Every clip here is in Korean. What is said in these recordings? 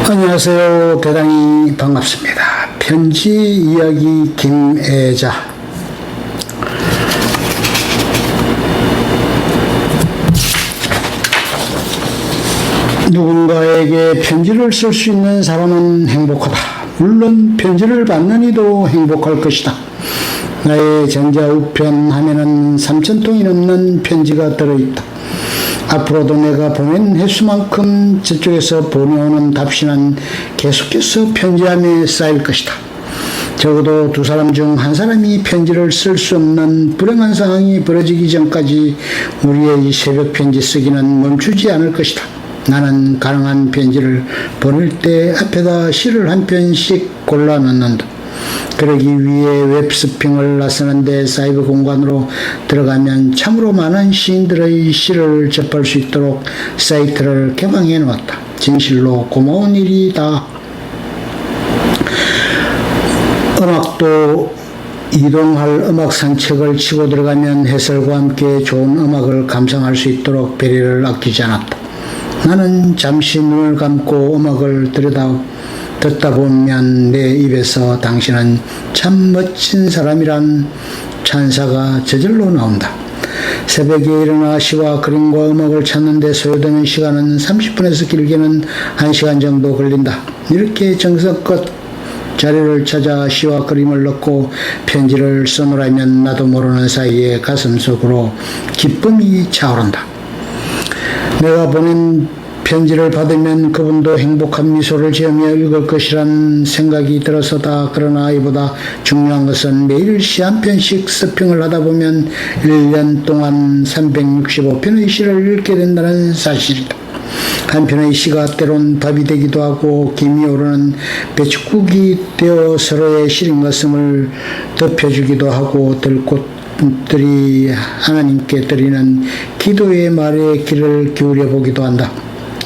안녕하세요. 대단히 반갑습니다. 편지 이야기 김애자. 누군가에게 편지를 쓸 수 있는 사람은 행복하다. 물론 편지를 받는 이도 행복할 것이다. 나의 전자우편 하면은 3,000통이 넘는 편지가 들어있다. 앞으로도 내가 보낸 횟수만큼 저쪽에서 보내오는 답신은 계속해서 편지함에 쌓일 것이다. 적어도 두 사람 중 한 사람이 편지를 쓸 수 없는 불행한 상황이 벌어지기 전까지 우리의 이 새벽 편지 쓰기는 멈추지 않을 것이다. 나는 가능한 편지를 보낼 때 앞에다 시를 한 편씩 골라 넣는다. 그러기 위해 웹스핑을 나서는데 사이버 공간으로 들어가면 참으로 많은 시인들의 시를 접할 수 있도록 사이트를 개방해 놓았다. 진실로 고마운 일이다. 음악도 이동할 음악 산책을 치고 들어가면 해설과 함께 좋은 음악을 감상할 수 있도록 배려를 아끼지 않았다. 나는 잠시 눈을 감고 음악을 듣다 보면 내 입에서 당신은 참 멋진 사람이란 찬사가 저절로 나온다. 새벽에 일어나 시와 그림과 음악을 찾는데 소요되는 시간은 30분에서 길게는 1시간 정도 걸린다. 이렇게 정성껏 자료를 찾아 시와 그림을 넣고 편지를 써놓으라면 나도 모르는 사이에 가슴속으로 기쁨이 차오른다. 내가 보낸 편지를 받으면 그분도 행복한 미소를 지으며 읽을 것이란 생각이 들어서다. 그러나 이보다 중요한 것은 매일 시 한 편씩 서핑을 하다 보면 1년 동안 365편의 시를 읽게 된다는 사실이다. 한 편의 시가 때론 밥이 되기도 하고 김이 오르는 배춧국이 되어 서로의 시린 가슴을 덮여주기도 하고 들꽃들이 하나님께 드리는 기도의 말에 귀를 기울여 보기도 한다.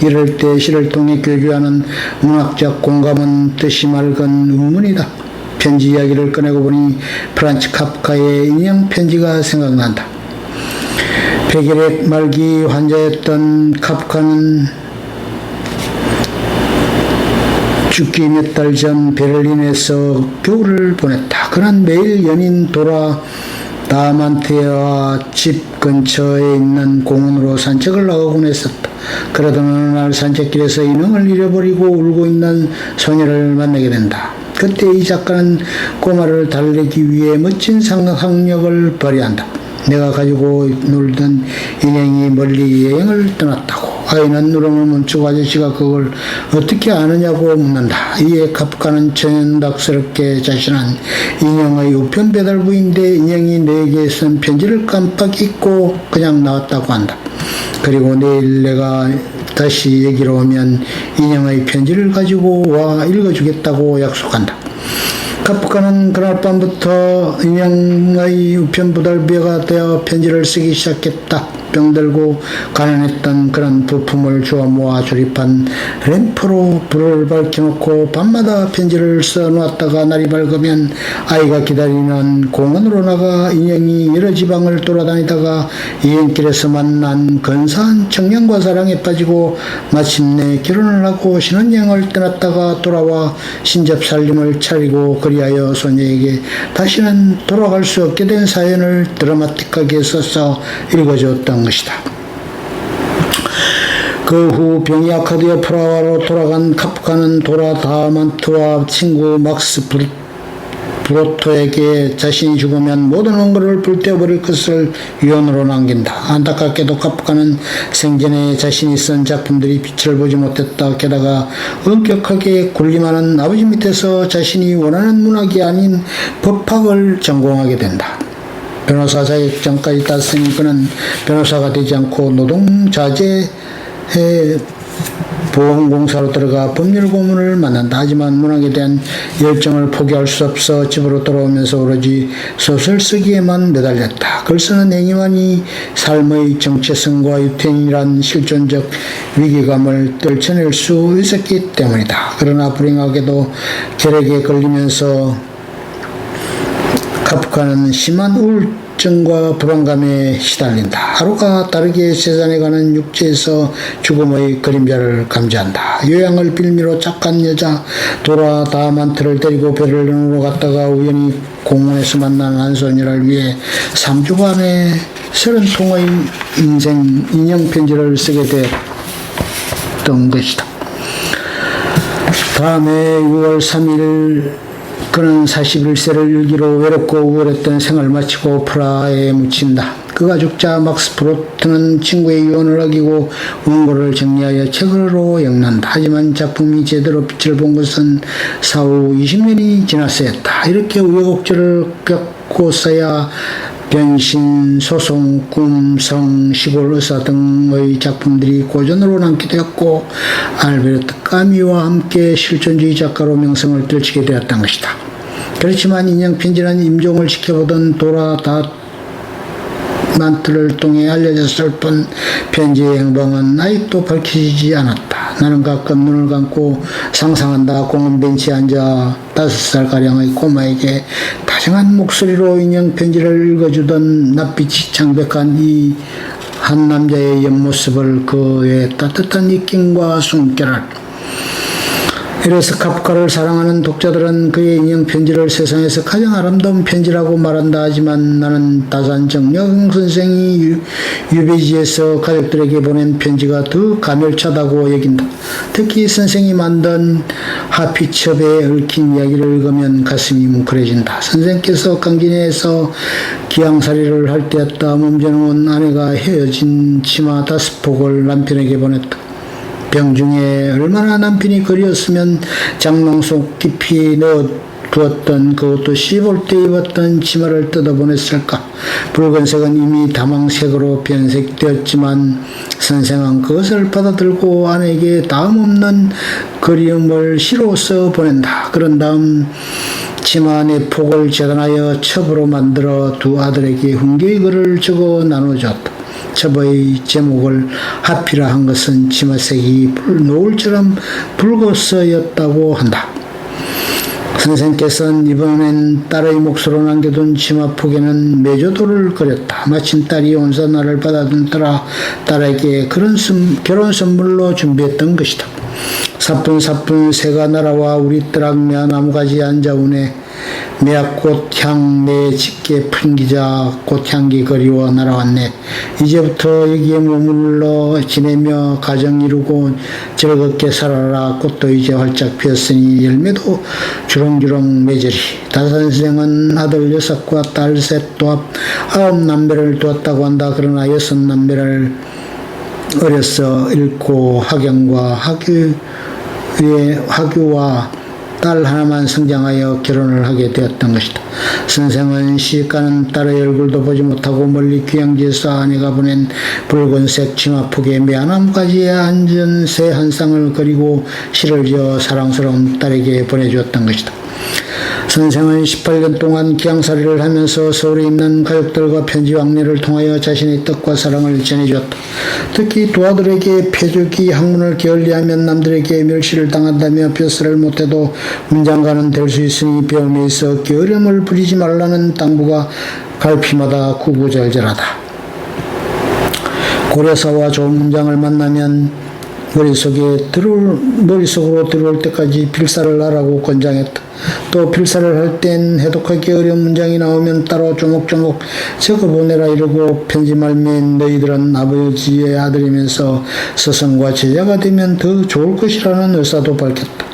이럴 때 시를 통해 교류하는 문학적 공감은 뜻이 맑은 의문이다. 편지 이야기를 꺼내고 보니 프란츠 카프카의 인형 편지가 생각난다. 폐결핵 말기 환자였던 카프카는 죽기 몇 달 전 베를린에서 겨울을 보냈다. 그는 매일 연인 도라 다만테와 집 근처에 있는 공원으로 산책을 나가곤 했었다. 그러던 어느 날 산책길에서 인형을 잃어버리고 울고 있는 소녀를 만나게 된다. 그때 이 작가는 꼬마를 달래기 위해 멋진 상상력을 발휘한다. 내가 가지고 놀던 인형이 멀리 여행을 떠났다고. 아이는 울음을 멈추고 아저씨가 그걸 어떻게 아느냐고 묻는다. 이에 카프카는 천연덕스럽게 자신은 인형의 우편 배달부인데 인형이 내게 쓴 편지를 깜빡 잊고 그냥 나왔다고 한다. 그리고 내일 내가 다시 여기로 오면 인형의 편지를 가지고 와 읽어주겠다고 약속한다. 카프카는 그날 밤부터 인형의 우편 배달부가 되어 편지를 쓰기 시작했다. 병들고 가난했던 그런 부품을 주워 모아 조립한 램프로 불을 밝혀놓고 밤마다 편지를 써놓았다가 날이 밝으면 아이가 기다리는 공원으로 나가 인형이 여러 지방을 돌아다니다가 여행길에서 만난 근사한 청년과 사랑에 빠지고 마침내 결혼을 하고 신혼여행을 떠났다가 돌아와 신접살림을 차리고 그리하여 소녀에게 다시는 돌아갈 수 없게 된 사연을 드라마틱하게 써서 읽어줬던 것이다. 그 후 병이 악화되어 프라하로 돌아간 카프카는 도라 다만트와 친구 막스 브로토에게 자신이 죽으면 모든 원고를 불태워버릴 것을 유언으로 남긴다. 안타깝게도 카프카는 생전에 자신이 쓴 작품들이 빛을 보지 못했다. 게다가 엄격하게 군림하는 아버지 밑에서 자신이 원하는 문학이 아닌 법학을 전공하게 된다. 변호사 자격증까지 땄으니 그는 변호사가 되지 않고 노동자재 보험공사로 들어가 법률 고문을 만난다. 하지만 문학에 대한 열정을 포기할 수 없어 집으로 돌아오면서 오로지 소설 쓰기에만 매달렸다. 글 쓰는 행위만이 삶의 정체성과 유태인이란 실존적 위기감을 떨쳐낼 수 있었기 때문이다. 그러나 불행하게도 결핵에 걸리면서 카프카는 심한 우울증과 불안감에 시달린다. 하루가 다르게 세상에 육지에서 죽음의 그림자를 감지한다. 요양을 빌미로 착한 여자 도라 다만트를 데리고 베를린으로 갔다가 우연히 공원에서 만난 한 소녀를 위해 3주간의 30통의 인형 편지를 쓰게 됐던 것이다. 다음해 6월 3일 그는 41세를 일기로 외롭고 우울했던 생을 마치고 프라하에 묻힌다. 그가 죽자 막스 프로트는 친구의 유언을 어기고 원고를 정리하여 책으로 읽는다. 하지만 작품이 제대로 빛을 본 것은 사후 20년이 지났어였다. 이렇게 우여곡절을 겪고서야 변신, 소송, 꿈, 성, 시골 의사 등의 작품들이 고전으로 남게 되었고 알베르트 까미와 함께 실존주의 작가로 명성을 떨치게 되었던 것이다. 그렇지만 인형편지는 임종을 지켜보던 도라 다만트를 통해 알려졌을 뿐 편지의 행방은 아직도 밝혀지지 않았다. 나는 가끔 눈을 감고 상상한다. 공원 벤치에 앉아 5살가량의 꼬마에게 다정한 목소리로 인형 편지를 읽어주던 낯빛이 창백한 이 한 남자의 옆모습을, 그의 따뜻한 입김과 숨결을. 이래서 카프카를 사랑하는 독자들은 그의 인형 편지를 세상에서 가장 아름다운 편지라고 말한다. 하지만 나는 다산 정영 선생이 유배지에서 가족들에게 보낸 편지가 더 가멸차다고 여긴다. 특히 선생이 만든 하피첩에 얽힌 이야기를 읽으면 가슴이 뭉클해진다. 선생께서 강진에서 기양살이를 할 때였다. 몸져놓은 아내가 헤어진 치마 5폭을 남편에게 보냈다. 병중에 얼마나 남편이 그리웠으면 장롱 속 깊이 넣어두었던 그것도 씹을 때 입었던 치마를 뜯어보냈을까. 붉은색은 이미 다망색으로 변색되었지만 선생은 그것을 받아들고 아내에게 다음 없는 그리움을 시로써 보낸다. 그런 다음 치마 4폭을 재단하여 첩으로 만들어 두 아들에게 훈계의 글을 적어 나눠줬다. 첩의 제목을 하피라 한 것은 치마색이 노을처럼 붉어서였다고 한다. 선생께서는 이번엔 딸의 몫으로 남겨둔 치마폭에는 메조도를 그렸다. 마침 딸이 온서 나를 받아둔 딸에게 그런 결혼 선물로 준비했던 것이다. 사뿐사뿐 새가 날아와 우리 뜰악며 나무가지에 앉아오네. 매화꽃 향 내 짙게 풍기자 꽃향기 그리워 날아왔네. 이제부터 여기에 머물러 지내며 가정 이루고 즐겁게 살아라. 꽃도 이제 활짝 피었으니 열매도 주렁주렁 맺으리. 다선생은 아들 6과 딸 3, 또 9남매를 두었다고 한다. 그러나 6남매를 어려서 잃고 학유와 딸 하나만 성장하여 결혼을 하게 되었던 것이다. 선생은 시집가는 딸의 얼굴도 보지 못하고 멀리 귀향지에서 아내가 보낸 붉은색 치마폭에 매화나무가지에 앉은 새 한 쌍을 그리고 시를 지어 사랑스러운 딸에게 보내주었던 것이다. 선생은 18년 동안 기양살이를 하면서 서울에 있는 가족들과 편지 왕래를 통하여 자신의 뜻과 사랑을 전해주었다. 특히 두 아들에게 패족이 학문을 게을리하면 남들에게 멸시를 당한다며 벼슬을 못해도 문장가는 될 수 있으니 배움에 있어 게으름을 부리지 말라는 당부가 갈피마다 구구절절하다. 고려사와 좋은 문장을 만나면 머릿속으로 들어올 때까지 필사를 하라고 권장했다. 또 필사를 할 땐 해독하기 어려운 문장이 나오면 따로 조목조목 적어보내라 이러고 편지 말미에 너희들은 아버지의 아들이면서 스승과 제자가 되면 더 좋을 것이라는 의사도 밝혔다.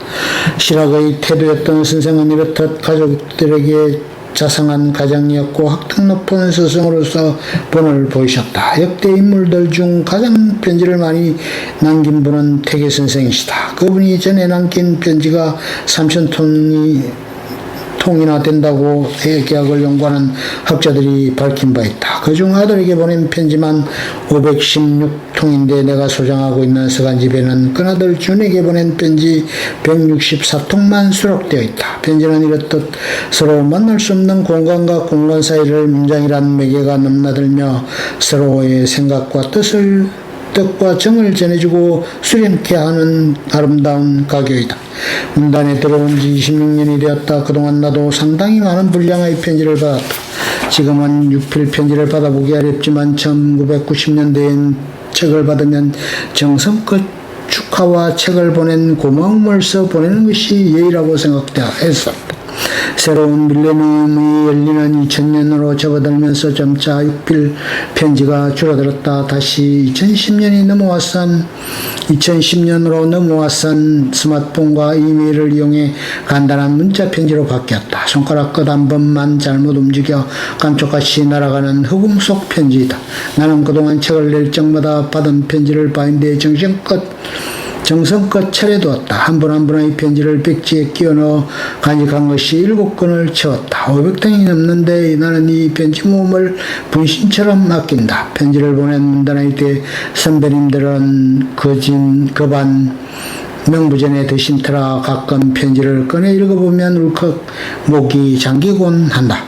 실학의 태도였던 선생은 이렇듯 가족들에게 자상한 가장이었고 학thức 높은 스승으로서 본을 보이셨다. 역대 인물들 중 가장 편지를 많이 남긴 분은 태계 선생이시다. 그분이 전에 남긴 편지가 3,000통이나 된다고 해계학을 연구하는 학자들이 밝힌 바 있다. 그중 아들에게 보낸 편지만 516통인데 내가 소장하고 있는 서간집에는 큰아들 준에게 보낸 편지 164통만 수록되어 있다. 편지는 이렇듯 서로 만날 수 없는 공간과 공간 사이를 문장이란 매개가 넘나들며 서로의 생각과 뜻과 정을 전해주고 수렴케 하는 아름다운 가교이다. 문단에 들어온 지 26년이 되었다. 그동안 나도 상당히 많은 분량의 편지를 받았다. 지금은 육필 편지를 받아보기 어렵지만 1990년대엔 책을 받으면 정성껏 축하와 책을 보낸 고마움을 써 보내는 것이 예의라고 생각했었다. 새로운 밀레니엄이 열리는 2000년으로 접어들면서 점차 육필 편지가 줄어들었다. 다시 2010년으로 넘어왔선 스마트폰과 이메일을 이용해 간단한 문자 편지로 바뀌었다. 손가락 끝 한 번만 잘못 움직여 깜짝같이 날아가는 흑웅 속 편지이다. 나는 그동안 책을 낼 적마다 받은 편지를 바인드에 정성껏 차려두었다. 한 번 한 번의 편지를 백지에 끼워 넣어 간직한 것이 7권을 채웠다. 500통이 넘는데 나는 이 편지 모음을 분신처럼 아낀다. 편지를 보낸 문단의 때 선배님들은 거반 명부전에 드신 터라 가끔 편지를 꺼내 읽어보면 울컥 목이 잠기곤 한다.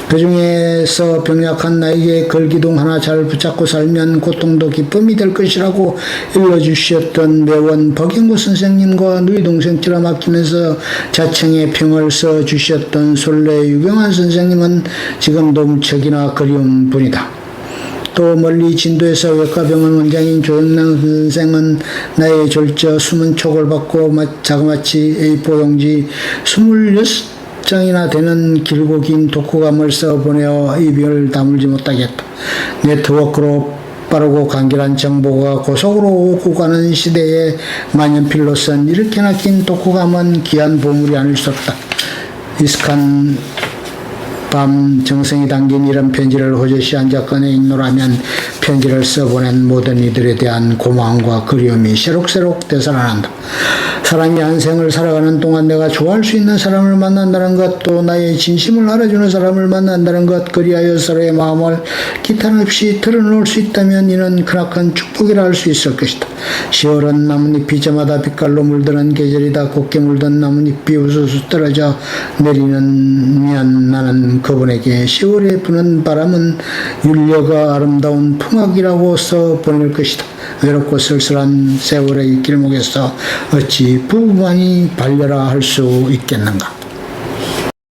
그 중에서 병약한 나에게 걸기둥 하나 잘 붙잡고 살면 고통도 기쁨이 될 것이라고 일러주셨던 매원 박영구 선생님과 누이 동생처럼 아끼면서 자청의 평을 써주셨던 솔레 유경환 선생님은 지금도 무척이나 그리운 분이다. 또 멀리 진도에서 외과병원 원장인 조영남 선생은 나의 졸저 숨은 촉을 받고 자그마치 A4 용지 26장이나 되는 길고 긴 독후감을 써보내어 입을 다물지 못하겠다. 네트워크로 빠르고 간결한 정보가 고속으로 오고 가는 시대에 만연필로선 이렇게나 긴 독후감은 귀한 보물이 아닐 수 없다. 익숙한 밤 정성이 담긴 이런 편지를 호젓이 앉아 꺼내 읽노라면 편지를 써보낸 모든 이들에 대한 고마움과 그리움이 새록새록 되살아난다. 사람이 한 생을 살아가는 동안 내가 좋아할 수 있는 사람을 만난다는 것, 또 나의 진심을 알아주는 사람을 만난다는 것, 그리하여 서로의 마음을 기탄 없이 털어놓을 수 있다면 이는 크나큰 축복이라 할 수 있을 것이다. 10월은 나뭇잎이 저마다 빛깔로 물드는 계절이다. 곱게 물든 나뭇잎이 우수수 떨어져 내리면 나는 그분에게 10월에 부는 바람은 윤려가 아름다운 풍악이라고 써 보낼 것이다. 외롭고 쓸쓸한 세월의 길목에서 어찌 부부만이 발려라 할 수 있겠는가.